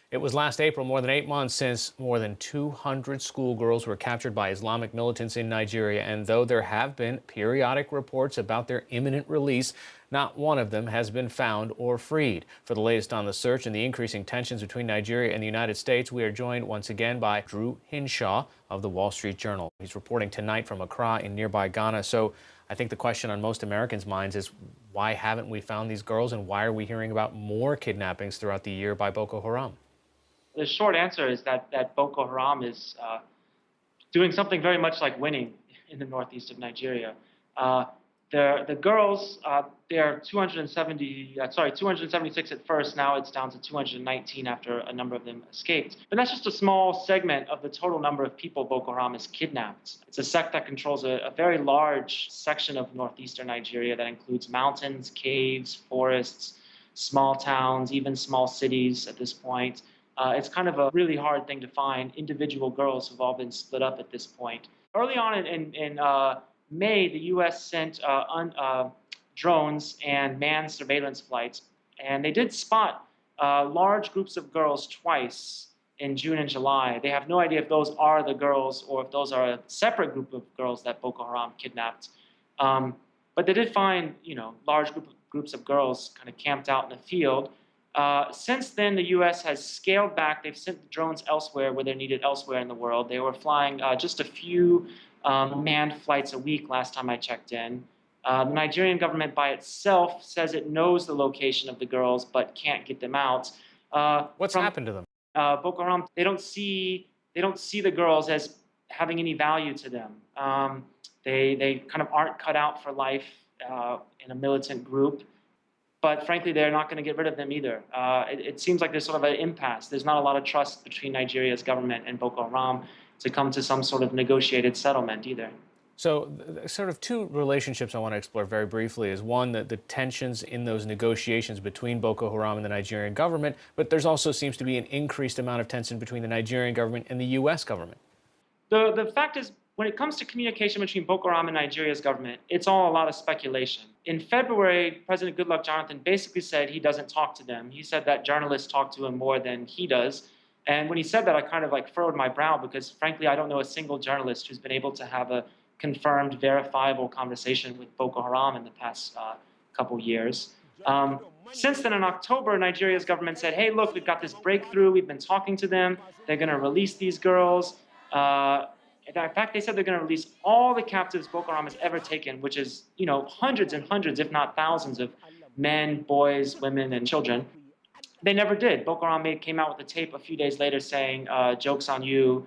It was last April, more than 8 months since more than 200 schoolgirls were captured by Islamic militants in Nigeria. And though there have been periodic reports about their imminent release, not one of them has been found or freed. For the latest on the search and the increasing tensions between Nigeria and the United States, we are joined once again by Drew Hinshaw of the Wall Street Journal. He's reporting tonight from Accra in nearby Ghana. So I think the question on most Americans' minds is, why haven't we found these girls, and why are we hearing about more kidnappings throughout the year by Boko Haram? The short answer is that Boko Haram is doing something very much like winning in the northeast of Nigeria. The girls, they're 276 at first. Now it's down to 219 after a number of them escaped. But that's just a small segment of the total number of people Boko Haram has kidnapped. It's a sect that controls a very large section of northeastern Nigeria that includes mountains, caves, forests, small towns, even small cities at this point. It's kind of a really hard thing to find individual girls who've all been split up at this point. Early on in May, the U.S. sent drones and manned surveillance flights, and they did spot large groups of girls twice in June and July. They have no idea if those are the girls or if those are a separate group of girls that Boko Haram kidnapped. But they did find, large groups of girls kind of camped out in the field. Since then, the U.S. has scaled back. They've sent the drones elsewhere where they're needed elsewhere in the world. They were flying just a few manned flights a week last time I checked in. The Nigerian government by itself says it knows the location of the girls but can't get them out. What's happened to them? Boko Haram, they don't see the girls as having any value to them. They kind of aren't cut out for life in a militant group. But frankly, they're not going to get rid of them either. It seems like there's sort of an impasse. There's not a lot of trust between Nigeria's government and Boko Haram to come to some sort of negotiated settlement either. So sort of two relationships I want to explore very briefly is one, the tensions in those negotiations between Boko Haram and the Nigerian government, but there's also seems to be an increased amount of tension between the Nigerian government and the U.S. government. The fact is, when it comes to communication between Boko Haram and Nigeria's government, it's all a lot of speculation. In February, President Goodluck Jonathan basically said he doesn't talk to them. He said that journalists talk to him more than he does. And when he said that, I kind of furrowed my brow because, frankly, I don't know a single journalist who's been able to have a confirmed, verifiable conversation with Boko Haram in the past couple years. Since then, in October, Nigeria's government said, hey, look, we've got this breakthrough. We've been talking to them. They're going to release these girls. In fact, they said they're going to release all the captives Boko Haram has ever taken, which is, hundreds and hundreds, if not thousands, of men, boys, women, and children. They never did. Boko Haram came out with a tape a few days later saying, joke's on you.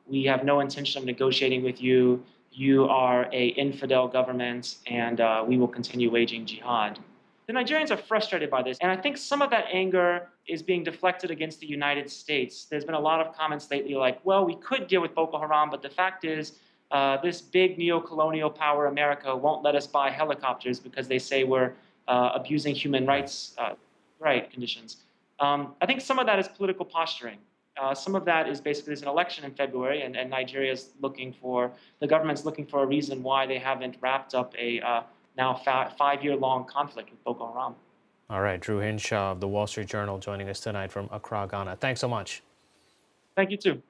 We have no intention of negotiating with you. You are an infidel government, and we will continue waging jihad. The Nigerians are frustrated by this, and I think some of that anger is being deflected against the United States. There's been a lot of comments lately like, well, we could deal with Boko Haram, but the fact is this big neo-colonial power, America, won't let us buy helicopters because they say we're abusing human rights conditions. I think some of that is political posturing. Some of that is basically there's an election in February, and Nigeria's the government's looking for a reason why they haven't wrapped up a now 5-year-long conflict with Boko Haram. All right, Drew Hinshaw of the Wall Street Journal joining us tonight from Accra, Ghana. Thanks so much. Thank you, too.